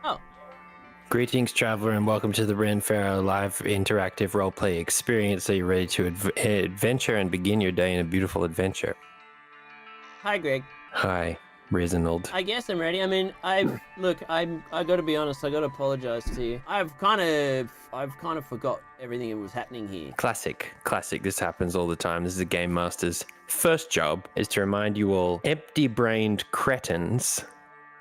Oh, Greetings, traveler, and welcome to the Ren Pharaoh live interactive roleplay experience. Are you ready to adventure and begin your day in a beautiful adventure? hi, Greg. Hi, Resinald. I guess I'm ready. I mean, I got to be honest. I got to apologize to you. I've kind of forgot everything that was happening here. Classic. This happens all the time. This is a game master's first job, is to remind you all empty-brained cretins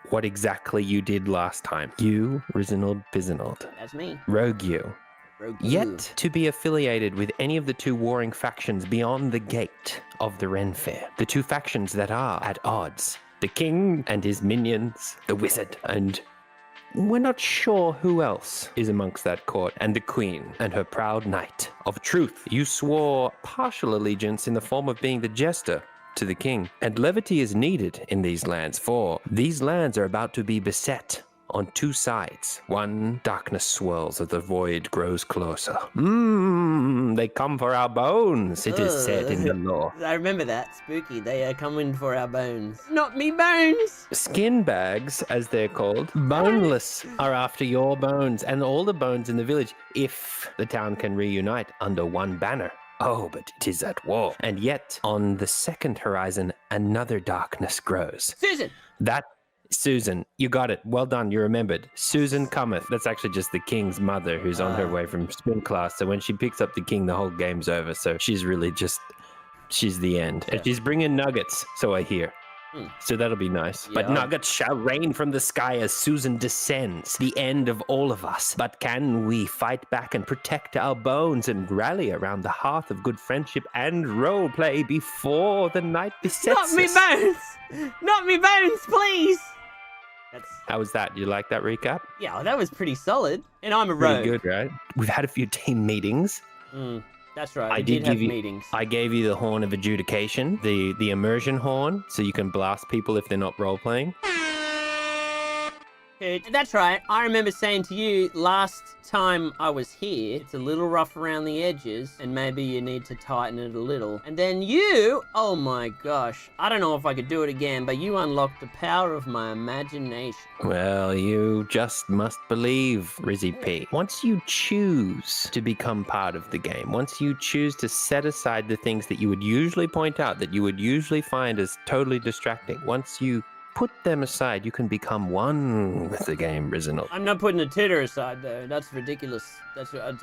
what exactly you did last time. You, Resinald Bisinald. That's me. Rogue you. Rogue Yet to be affiliated with any of the two warring factions beyond the gate of the Ren Fair. The two factions that are at odds. The king and his minions, the wizard, and we're not sure who else is amongst that court, and the queen and her proud knight of truth. You swore partial allegiance in the form of being the jester to the king, and levity is needed in these lands, for these lands are about to be beset on two sides. One, darkness swirls as the void grows closer. They come for our bones, it is said in the lore. I remember that. Spooky. They are coming for our bones. Not me bones! Skin bags, as they're called, boneless, are after your bones and all the bones in the village, if the town can reunite under one banner. Oh, but it is at war. And yet, on the second horizon, another darkness grows. Susan! Susan, you got it. Well done, you remembered. Susan cometh. That's actually just the king's mother who's on her way from spin class. So when she picks up the king, the whole game's over. So she's really she's the end. And she's bringing nuggets, so I hear. So that'll be nice. Yeah. But nuggets shall rain from the sky as Susan descends, the end of all of us. But can we fight back and protect our bones and rally around the hearth of good friendship and roleplay before the night besets Not me us? bones! Not me bones, please! How was that? You like that recap? Yeah, well, that was pretty solid. And I'm a Pretty rogue. good, right? We've had a few team meetings. That's right. I We did did have give you- meetings. I gave you the horn of adjudication, the immersion horn, so you can blast people if they're not role-playing. That's right. I remember saying to you last time I was here, it's a little rough around the edges, and maybe you need to tighten it a little. And then you, oh my gosh, I don't know if I could do it again, but you unlocked the power of my imagination. Well, you just must believe, Rizzy P. Once you choose to become part of the game, once you choose to set aside the things that you would usually point out, that you would usually find as totally distracting, once you put them aside, you can become one with the game, Resinald. I'm not putting the titter aside, though. That's ridiculous.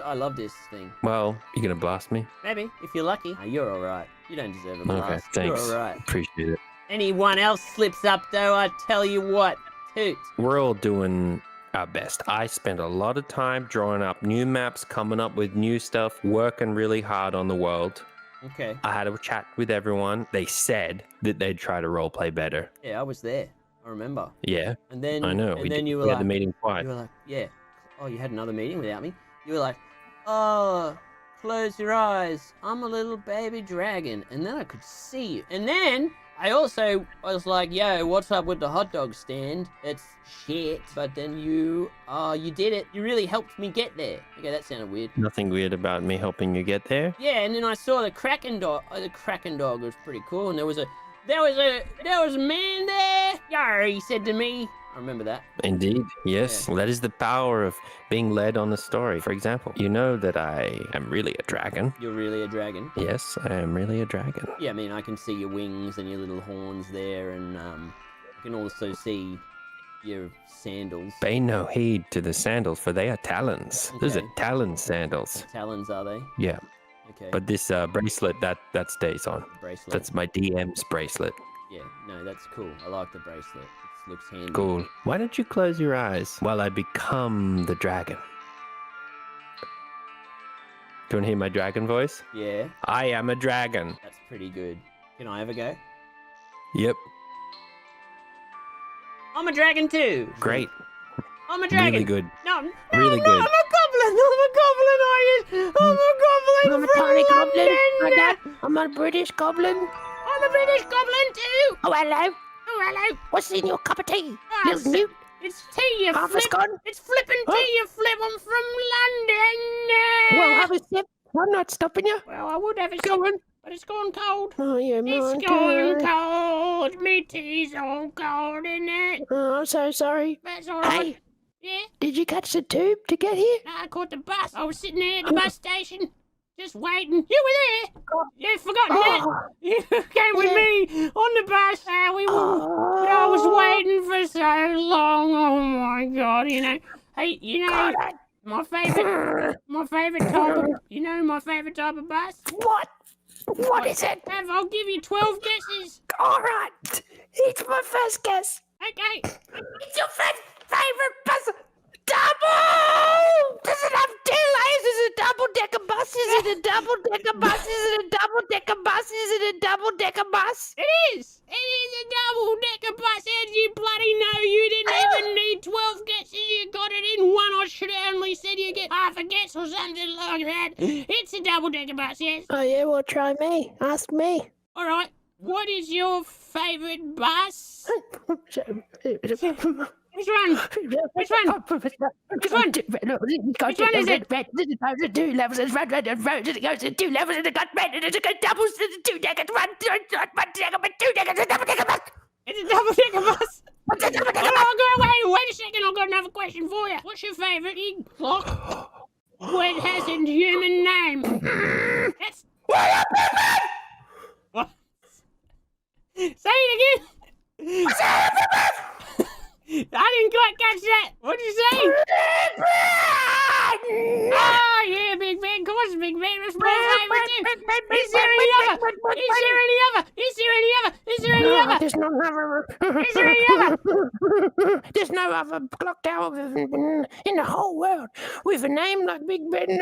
I love this thing. Well, you gonna blast me? Maybe, if you're lucky. Oh, you're all right. You don't deserve a blast. Okay, thanks. You're all right. Appreciate it. Anyone else slips up, though, I tell you what. Toot. We're all doing our best. I spent a lot of time drawing up new maps, coming up with new stuff, working really hard on the world. Okay. I had a chat with everyone. They said that they'd try to roleplay better. Yeah, I was there. I remember. Yeah, And then I know. And then you were we like, had the meeting twice. you were like, yeah. Oh, you had another meeting without me. You were like, oh, close your eyes. I'm a little baby dragon. And then I could see you. And then I was like, yo, what's up with the hot dog stand? It's shit. But then you did it. You really helped me get there. Okay, that sounded weird. Nothing weird about me helping you get there. Yeah, and then I saw the Kraken dog. Oh, the Kraken dog was pretty cool. And there was a man there. Yar, he said to me. I remember that. Indeed, yes. Yeah. That is the power of being led on the story. For example, you know that I am really a dragon. You're really a dragon. Yes, I am really a dragon. Yeah, I mean, I can see your wings and your little horns there, and I can also see your sandals. Pay no heed to the sandals, for they are talons. Those are Okay. talon sandals. Talons, are they? Yeah, Okay. but this bracelet, that stays on. Bracelet. That's my DM's bracelet. Yeah, no, that's cool. I like the bracelet. It looks handy. Cool. Why don't you close your eyes while I become the dragon? Do you want to hear my dragon voice? Yeah, I am a dragon. that's pretty good. Can I have a go? Yep. I'm a dragon too. Great. I'm a dragon. Really good. No, Really no, good. I'm a goblin. I'm a goblin. I'm a goblin. I'm a from tiny goblin. London. I'm a British goblin. I'm a British goblin too. Oh, hello. Oh, hello. What's in your cup of tea? Ah, Little newt. It's tea, you Half is flip. gone. It's flippin' Huh? tea, you flip. I'm from London. Well, have a sip. I'm not stopping you. Well, I would have a Go sip, on. but it's gone cold. Oh, yeah, It's gone cold. Me tea's all cold in it. Oh, I'm so sorry. That's all right. Hey, Yeah. Did you catch the tube to get here? I caught the bus. I was sitting there at the bus station, just waiting. You were there. You've forgotten that. Oh, You came with yeah. me on the bus. But I was waiting for so long. Oh my God! Hey, God, my favorite type of, my favorite type of bus. What? What is it? I'll give you 12 guesses. All right. It's my first guess. Okay. It's your favorite bus. Double! Does it have two layers? Is it a double-decker bus? Is it a double-decker bus? Is it a double-decker bus? Is it a double-decker bus? It is. It is a double-decker bus, and you bloody know you didn't even need 12 guesses. You got it in one. I should have only said you get half a guess or something like that. It's a double-decker bus, yes. Oh, yeah, well, try me. Ask me. All right. What is your favorite bus? Which one? Which one? Which one? Which one is it? There's 2 levels. There's red, it goes to 2 levels, and it got red, and it got doubles. There's 2 deckers, one decker, but 2 deckers, a double-decker bus. It's a double-decker bus. What's a double-decker Oh, bus? I'll go wait a second. I've got another question for you. What's your favorite egg clock? What has a human name? That's... What? Say it again. I didn't quite catch that. What'd you say? Oh, yeah, Big Ben. Of course, Big Ben. That's my favorite too. Is there any other? Is there any other? Is there any other? Is there any other? There's no other. Is there any other? There's no other clock tower in the whole world with a name like Big Ben.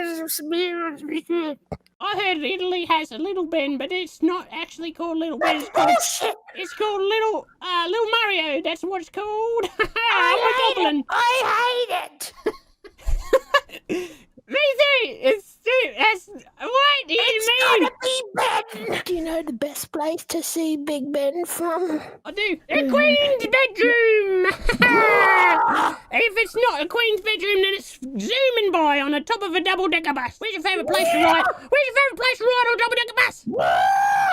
I heard Italy has a Little Ben, but it's not actually called Little Ben. It's called Little Mario. That's what it's called. I'm a goblin. I hate it. Me too. That's what do you mean? Gotta be Ben. Do you know the best place to see Big Ben from? I do. The Queen's bedroom. If it's not a Queen's bedroom, then it's zooming by on the top of a double-decker bus. Where's your favourite place to ride? Where's your favourite place to ride on a double-decker bus?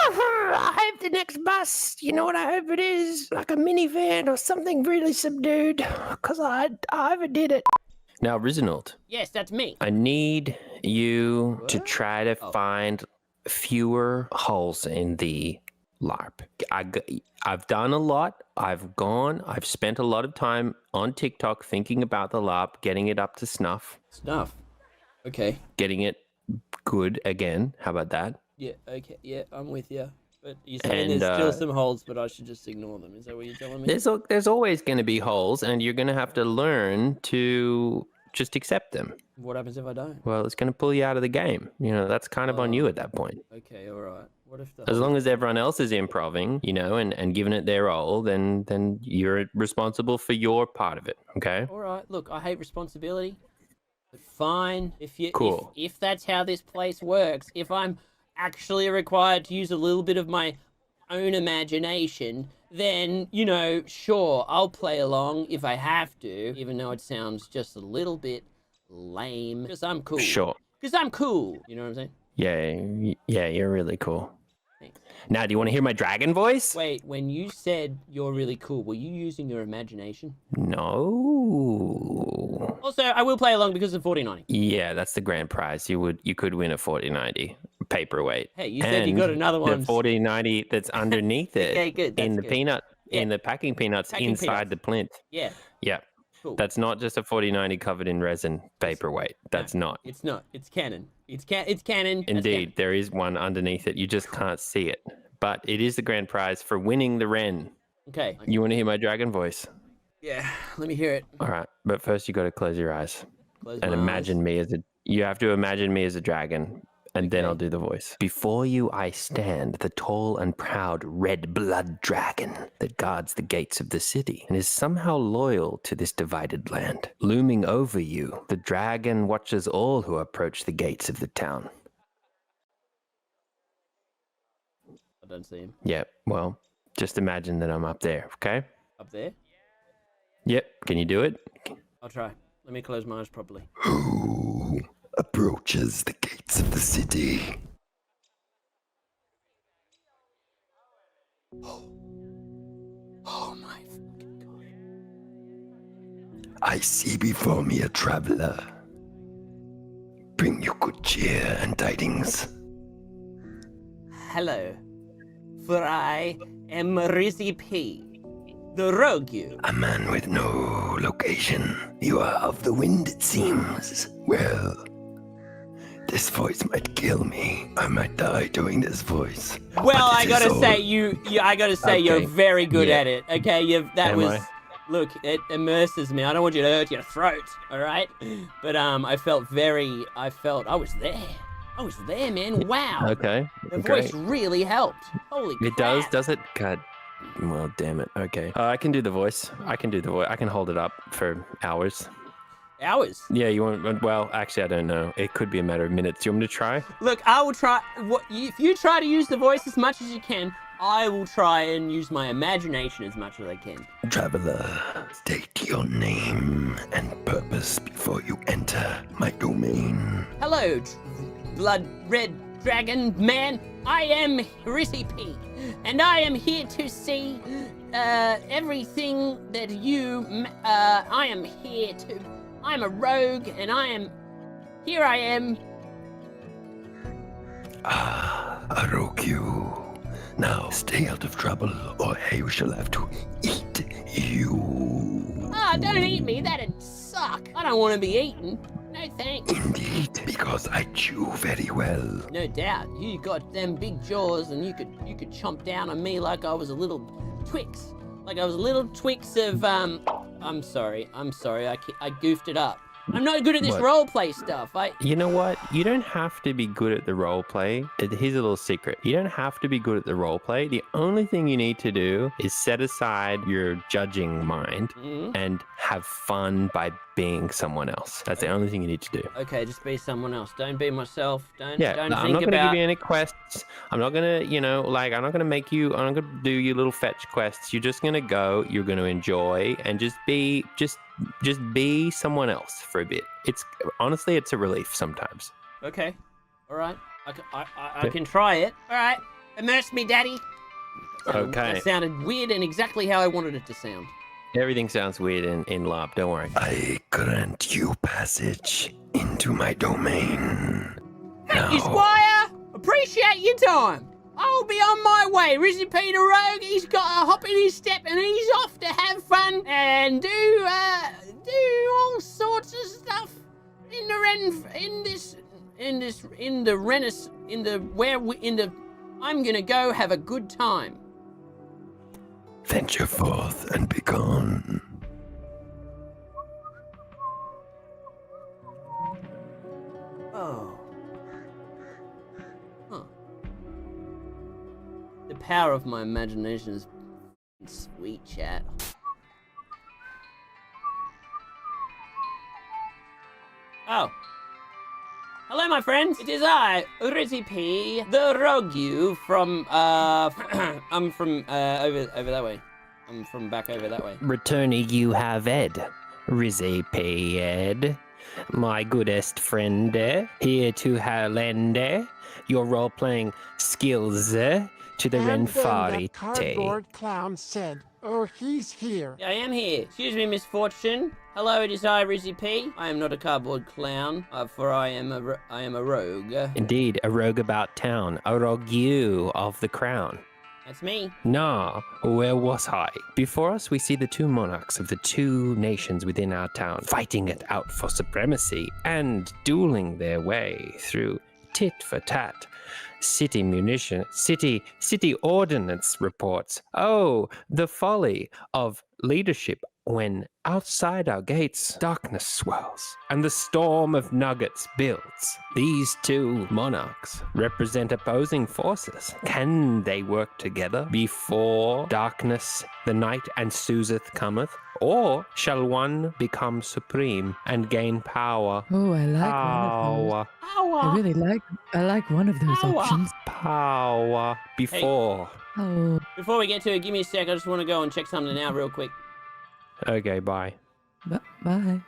I hope the next bus, you know what I hope it is? Like a minivan or something really subdued. Because I overdid it. Now, Reginald, Yes, that's me. I need you to try to find fewer holes in the LARP. I've done a lot. I've spent a lot of time on TikTok thinking about the LARP, getting it up to snuff. Snuff. Okay. Getting it good again. How about that? Yeah, okay. Yeah, I'm with you. But you're saying And, there's still some holes, but I should just ignore them. Is that what you're telling me? There's always going to be holes, and you're going to have to learn to just accept them. What happens if I don't? Well, it's going to pull you out of the game. That's kind of on you at that point. Okay, all right. What if As long as everyone else is improving, and giving it their all, then you're responsible for your part of it. Okay. All right. Look, I hate responsibility. But fine. Cool. If that's how this place works, if I'm actually required to use a little bit of my own imagination, then, sure, I'll play along if I have to, even though it sounds just a little bit lame. Because I'm cool. Sure. Because I'm cool. You know what I'm saying? Yeah, you're really cool. Thanks. Now, do you want to hear my dragon voice? Wait, when you said you're really cool, were you using your imagination? No. Also, I will play along because of 4090. Yeah, that's the grand prize. You could win a 4090 paperweight. Hey, you said you got another one. The 4090 that's underneath it. Okay, good. That's in the good. peanut, in the packing peanuts inside the plinth. Yeah. Yeah. Cool. That's not just a 4090 covered in resin paperweight. That's not. It's not. It's canon. It's canon. That's Indeed, canon. there is one underneath it. You just can't see it. But it is the grand prize for winning the Ren. Okay. You want to hear my dragon voice? Yeah. Let me hear it. All right. But first, you got to close your eyes Close and my imagine eyes. me as you have to imagine me as a dragon. And then Okay. I'll do the voice. Before you I stand, the tall and proud red blood dragon that guards the gates of the city and is somehow loyal to this divided land. Looming over you, the dragon watches all who approach the gates of the town. I don't see him. Yeah, well, just imagine that I'm up there, okay? Up there? Yep, can you do it? I'll try. Let me close my eyes properly. Who approaches the gates of the city? Oh my fucking god. I see before me a traveler. Bring you good cheer and tidings. Hello, for I am Rizzy P, the rogue you. A man with no location. You are of the wind, it seems. Well, this voice might kill me. I might die doing this voice. Well, But I it gotta is all- say, I gotta say, you're Okay. very good Yeah. at it. Okay, that Am was. I? Look, it immerses me. I don't want you to hurt your throat, all right? But I was there. I was there, man. Wow. Okay. The Great. voice really helped. Holy It crap. does it? God. Well, damn it. Okay. I can do the voice. I can hold it up for hours. Hours. Yeah, you want? Well, actually, I don't know. It could be a matter of minutes. Do you want me to try? Look, I will try. If you try to use the voice as much as you can, I will try and use my imagination as much as I can. Traveler, state your name and purpose before you enter my domain. Hello, blood red dragon man. I am Rizzy P, and I am here to see everything that you. I am here to. I'm a rogue, and here I am. A rogue you. Now stay out of trouble, or I shall have to eat you. Ah, don't eat me. That'd suck. I don't want to be eaten. No thanks. Indeed, because I chew very well. No doubt. You got them big jaws, and you could chomp down on me like I was a little Twix. Like I was a little Twix of I'm sorry. I goofed it up. I'm not good at this What? role play stuff. You know what? You don't have to be good at the role play. Here's a little secret. You don't have to be good at the role play. The only thing you need to do is set aside your judging mind Mm, and have fun by being someone else. That's the only thing you need to do. okay, just be someone else. Don't be myself. Don't Yeah, don't I'm think not going to about. give you any quests. I'm not going to, I'm not going to make you, I'm not going to do your little fetch quests. You're just going to go, you're going to enjoy, and just be someone else for a bit. Honestly, it's a relief sometimes. Okay, all right. I can try it. All right, immerse me, Daddy. Okay. That sounded weird and exactly how I wanted it to sound. Everything sounds weird in LARP, don't worry. I grant you passage into my domain. Thank you, Now, Squire. Appreciate your time. I'll be on my way. Rizzy Peter Rogue, he's got a hop in his step and he's off to have fun and do all sorts of stuff I'm gonna go have a good time. venture forth and be gone. Oh. Huh. The power of my imagination is sweet, chat. Oh. Hello, my friends. It is I, Rizzy P, the rogue from, I'm from, over that way. I'm from back over that way. Returning you have Ed, Rizzy P. Ed, my goodest friend, here to lend your role-playing skills to the And then Renfarite. that cardboard clown said, "Oh, he's here." I am here. Excuse me, misfortune. Hello, it is I, Rizzy P. I am not a cardboard clown, for I am a rogue. Indeed, a rogue about town, a rogue you of the crown. That's me. Nah, where was I? Before us, we see the two monarchs of the two nations within our town fighting it out for supremacy and dueling their way through tit for tat. City ordnance reports. Oh, the folly of leadership when outside our gates darkness swells and the storm of nuggets builds. These two monarchs represent opposing forces. Can they work together before darkness, the night and souseth cometh? Or shall one become supreme and gain power? Oh, I like one of those. Ow! I like one of those Ow. options. Power before. Oh, Before we get to it, give me a sec. I just want to go and check something out real quick. Okay, bye. bye.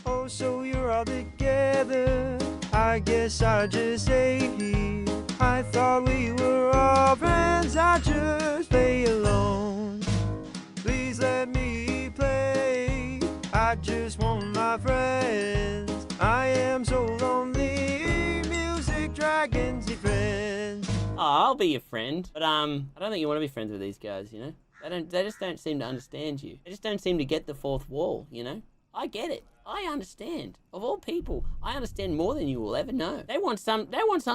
Oh, so you're all together. I guess I just ate here. I thought we were all friends. I just play alone. Please let me play. I I just want my friends. I am so lonely. Music dragons need friends. Oh, I'll be your friend, but I don't think you want to be friends with these guys. You know, they just don't seem to understand you. They just don't seem to get the fourth wall. You know, I get it. I understand. Of all people, I understand more than you will ever know. They want some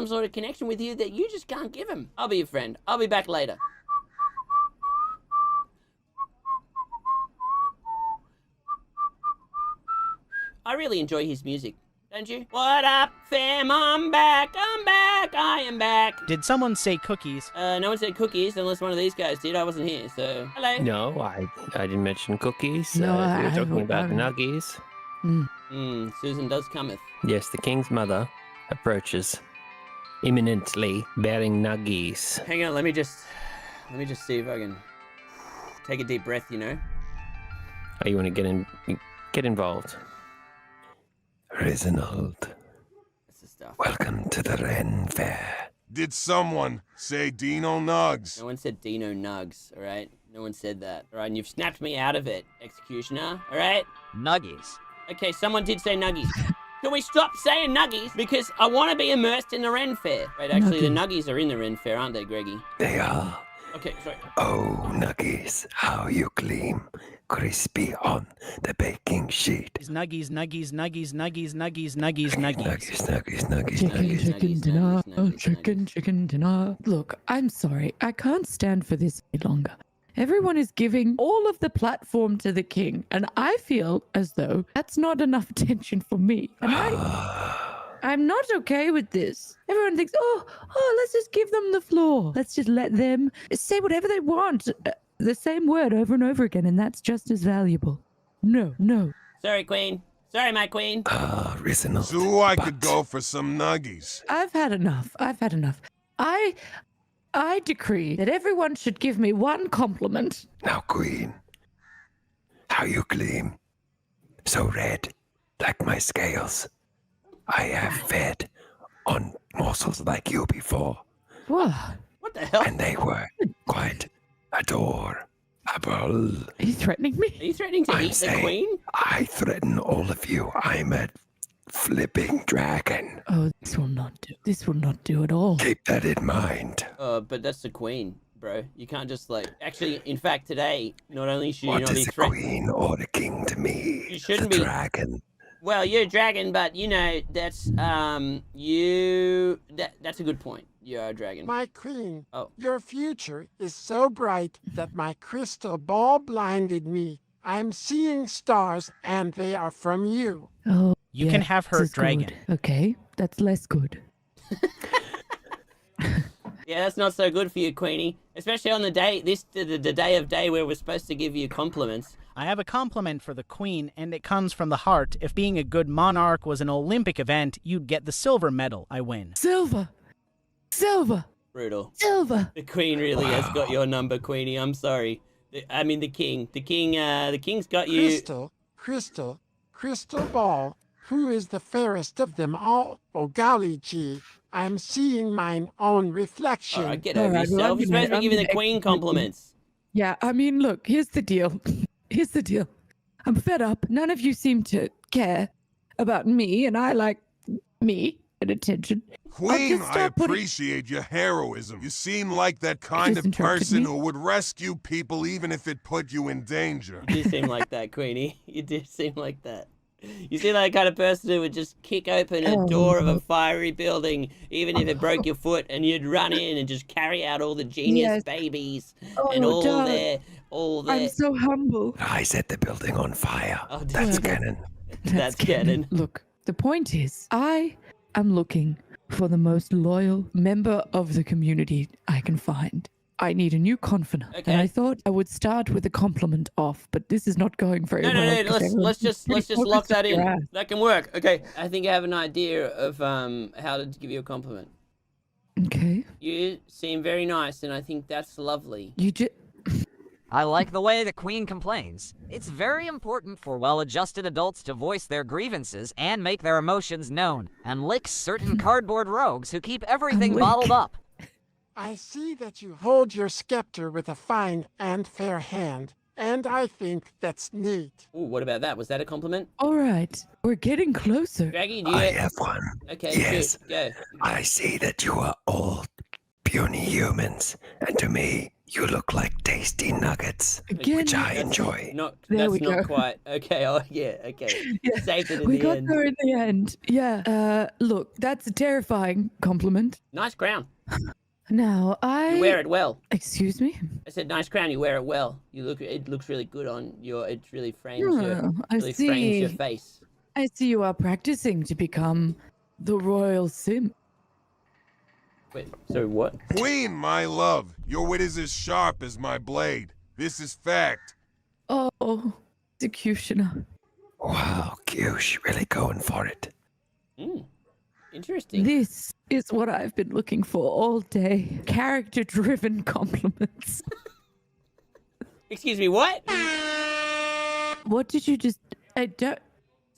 sort of connection with you that you just can't give them. I'll be your friend. I'll be back later. I really enjoy his music, don't you? What up, fam? I'm back. I am back. Did someone say cookies? No one said cookies unless one of these guys did. I wasn't here, so hello. No, I didn't mention cookies. No, We were I talking about haven't. nuggies. Susan does cometh. Yes, the king's mother approaches, imminently bearing nuggies. Hang on, let me just see if I can take a deep breath. You know. Oh, you want to get involved? Reginald, That's the stuff. welcome to the Ren Fair. Did someone say Dino Nugs? No one said Dino Nugs. All right. No one said that. All right. And you've snapped me out of it, Executioner. All right. Nuggies. Okay. Someone did say Nuggies. Can we stop saying Nuggies? Because I want to be immersed in the Ren Fair. Wait, actually, the Nuggies are in the Ren Fair, aren't they, Greggy? They are. Okay, sorry. Oh, nuggies, how you gleam, crispy on the baking sheet. Nuggies, nuggies, nuggies, nuggies, nuggies, nuggies, nuggies. Nuggies. Chicken dinner. Nuggies. Chicken dinner. Look, I'm sorry. I can't stand for this any longer. Everyone is giving all of the platform to the king, and I feel as though that's not enough attention for me. And I'm not okay with this. Everyone thinks, oh, let's just give them the floor. Let's just let them say whatever they want. The same word over and over again, and that's just as valuable. No. Sorry, Queen. Sorry, my Queen. Reginald. So I could go for some nuggies. I've had enough. I decree that everyone should give me one compliment. Now, Queen, how you gleam, so red, like my scales. I have fed on morsels like you before, What? What the hell? and they were quite adorable. Are you threatening Are me? you threatening to I'm eat the saying Queen? I threaten all of you. I'm a flipping dragon. Oh, this will not do. This will not do at all. Keep that in mind. But that's the Queen, bro. You can't just like. Actually, in fact, today, not only should you What not be is a threatened. queen or the king to me? You shouldn't the be- dragon. Well, you're a dragon, but you know that's that's a good point. You're a dragon. My queen, Oh. your future is so bright that my crystal ball blinded me. I'm seeing stars, and they are from you. Oh, You yeah, can have her this is dragon. good. Okay, that's less good. Yeah, that's not so good for you, Queenie. Especially on the day the day of day where we're supposed to give you compliments. I have a compliment for the queen, and it comes from the heart. If being a good monarch was an Olympic event, you'd get the silver medal. I win. Silver. Brutal. Silver. The Queen really has got your number, Queenie. I'm sorry. I mean the King. The King's got you. Crystal ball. Who is the fairest of them all? Oh, golly gee. I'm seeing mine own reflection. All right, get All over right, well, yourself. I'm You're gonna- supposed to be I'm giving the gonna Queen execute you. compliments. Yeah, I mean, look, here's the deal. I'm fed up. None of you seem to care about me, and I like me and attention. Queen, just I start putting- appreciate your heroism. You seem like that kind just of interrupted person me. who would rescue people even if it put you in danger. You do seem like that, Queenie. You do seem like that. You seem like the kind of person who would just kick open a door of a fiery building, even if it broke your foot, and you'd run in and just carry out all the genius Yes. babies Oh, and all darling. their. I'm so humble. I set the building on fire. Oh, did That's you? canon. That's canon. Look, the point is, I am looking for the most loyal member of the community I can find. I need a new confidant, Okay. and I thought I would start with a compliment off, but this is not going very No, well. no, no. 'cause Let's everyone's just pretty lock focused that on your in. ass. That can work. Okay. I think I have an idea of how to give you a compliment. Okay, You seem very nice, and I think that's lovely. you just. I like the way the Queen complains. It's very important for well-adjusted adults to voice their grievances and make their emotions known, and lick certain cardboard rogues who keep everything Lick. bottled up. I see that you hold your scepter with a fine and fair hand. and I think that's neat. Ooh, what about that? Was that a compliment? All right, we're getting closer. Draggy, do you... I have one. Okay, Yes. shoot, go. I see that you are all puny humans, and to me, you look like tasty nuggets, Again, which I That's enjoy. Not, There that's we not go. quite... Okay, oh, yeah, okay. Yeah, Saved it in we the got end. there in the end. Yeah. Look, that's a terrifying compliment. Nice crown. Now, You wear it well. Excuse me? I said nice crown, you wear it well. It looks really good on your... It really frames your... Oh, I Really frames your see. face. I see you are practicing to become the royal sim. Wait, so what? Queen, my love, your wit is as sharp as my blade. This is fact. Oh, executioner. Wow, Kyush, really going for it. Interesting. This is what I've been looking for all day. Character-driven compliments. Excuse me, what? What did you just... I don't...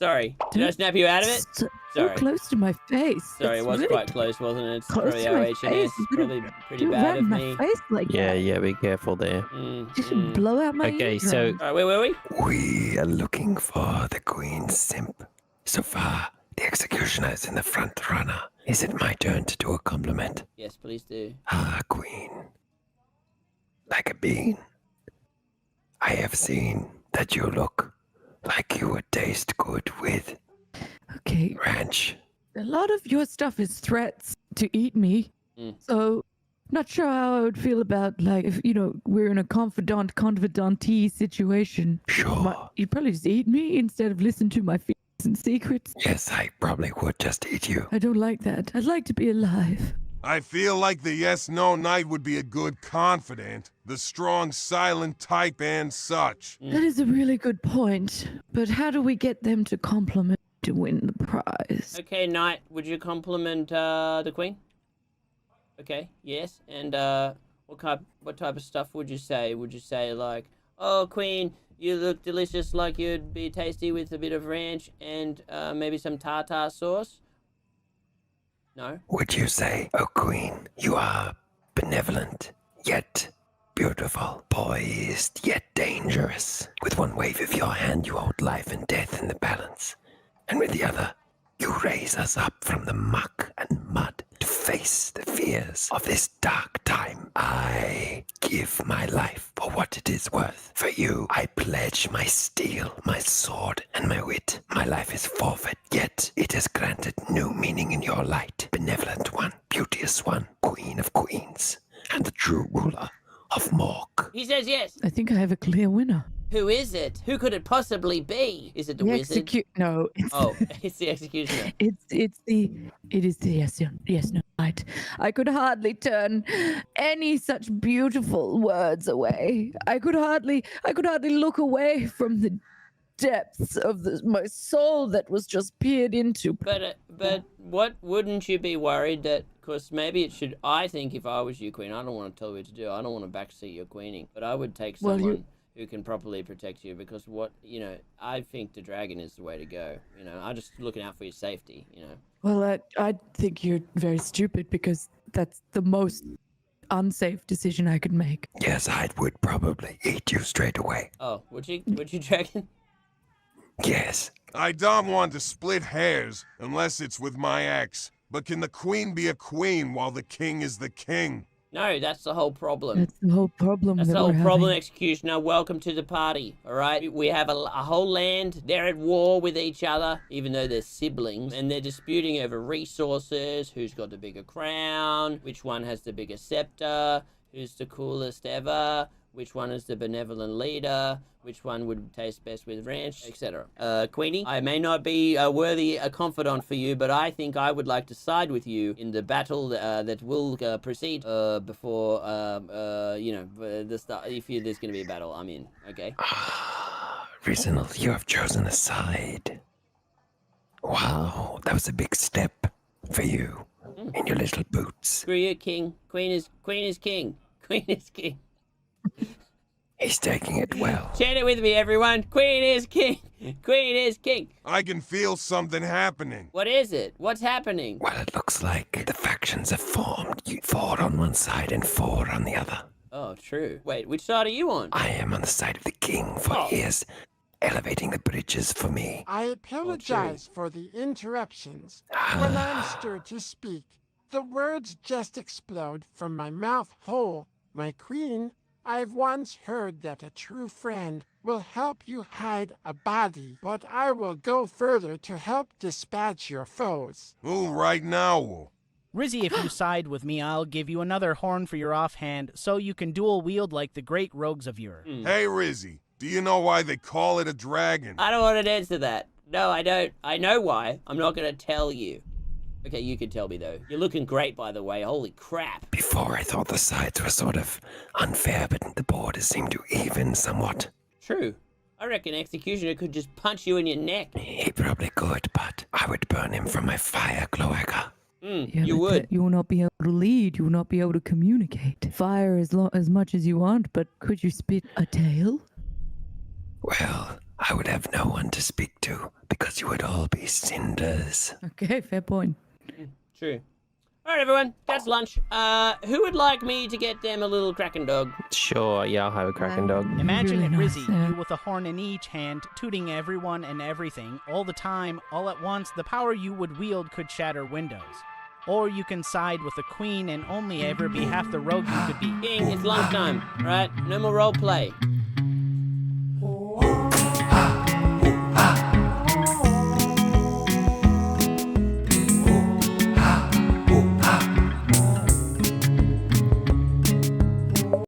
Sorry, did I snap you out of it? So Sorry. close to my face. Sorry, It's it was really quite close, wasn't it? It's close probably to my our face. H&S. You Probably pretty don't bad rub of my me. face like Yeah, that. yeah, be careful there. You should blow out my Okay, so eardrums. Alright, where were we? We are looking for the Queen's simp. So far, the executioner is in the front runner. Is it my turn to do a compliment? Yes, please do. Ah, Queen. Like a bean. I have seen that you look like you would taste good with Okay, ranch. a lot of your stuff is threats to eat me. So, not sure how I would feel about, like, if, we're in a confidantee situation. Sure. You'd probably just eat me instead of listen to my fears and secrets. Yes, I probably would just eat you. I don't like that. I'd like to be alive. I feel like the yes-no knight would be a good confidant, the strong, silent type and such. That is a really good point. But how do we get them to compliment to win the prize? Okay, Knight, would you compliment the Queen? Okay, yes. And what type of stuff would you say? Would you say like, oh, Queen, you look delicious, like you'd be tasty with a bit of ranch and maybe some tartar sauce? No? Would you say, oh Queen, you are benevolent, yet beautiful, poised, yet dangerous. With one wave of your hand, you hold life and death in the balance. And with the other, you raise us up from the muck and mud to face the fears of this dark time. I give my life for what it is worth. For you, I pledge my steel, my sword, and my wit. My life is forfeit, yet it has granted new meaning in your light. Benevolent one, beauteous one, queen of queens, and the true ruler of Mork. He says yes. I think I have a clear winner. Who is it? Who could it possibly be? Is it the wizard? No, it's Oh, it's the executioner. it is the yes no right. I could hardly turn any such beautiful words away. I could hardly look away from the depths of my soul that was just peered into. But what wouldn't you be worried that? Because maybe it should. I think if I was you, Queen, I don't want to tell you what to do. I don't want to backseat your queening, but I would take Well, someone who can properly protect you. Because I think the dragon is the way to go. I'm just looking out for your safety. Well, I think you're very stupid because that's the most unsafe decision I could make. Yes, I would probably eat you straight away. Oh, would you, dragon? Yes. I don't want to split hairs unless it's with my ex. But can the queen be a queen while the king is the king? No, that's the whole problem. That's the whole problem. That's that the whole we're problem, having. executioner. Welcome to the party, all right? We have a whole land. They're at war with each other, even though they're siblings, and they're disputing over resources, who's got the bigger crown, which one has the bigger scepter, who's the coolest ever, which one is the benevolent leader, which one would taste best with ranch, etc. Queenie, I may not be a worthy confidant for you, but I think I would like to side with you in the battle that will proceed before, the start. If there's going to be a battle, I'm in, okay? Reasonable, you have chosen a side. Wow, that was a big step for you in your little boots. Screw you, king. Queen is king. Queen is king. He's taking it well. Chant it with me, everyone. Queen is king. Queen is king. I can feel something happening. What is it? What's happening? Well, it looks like the factions have formed. 4 on one side and 4 on the other. Oh, true. Wait, which side are you on? I am on the side of the king, for he is elevating the bridges for me. I apologize for the interruptions. When I'm stirred to speak, the words just explode from my mouth hole. My queen, I've once heard that a true friend will help you hide a body, but I will go further to help dispatch your foes. Ooh, right now. Rizzy, if you side with me, I'll give you another horn for your offhand, so you can dual wield like the great rogues of yore. Hey, Rizzy, do you know why they call it a dragon? I don't want to answer that. No, I don't. I know why. I'm not going to tell you. Okay, you can tell me, though. You're looking great, by the way. Holy crap. Before I thought the sides were sort of unfair, but the borders seem to even somewhat. True. I reckon Executioner could just punch you in your neck. He probably could, but I would burn him from my fire cloaca. Yeah, You but would. You will not be able to lead. You will not be able to communicate. Fire as much as you want, but could you spit a tail? Well, I would have no one to speak to, because you would all be cinders. Okay, fair point. True. All right, everyone. That's lunch. Who would like me to get them a little Kraken dog? Sure, yeah, I'll have a Kraken dog. Imagine Really it, Rizzy, nice, you with a horn in each hand, tooting everyone and everything, all the time, all at once. The power you would wield could shatter windows. Or you can side with the queen and only ever be half the rogue you could be. King, it's lunchtime, right? No more role play.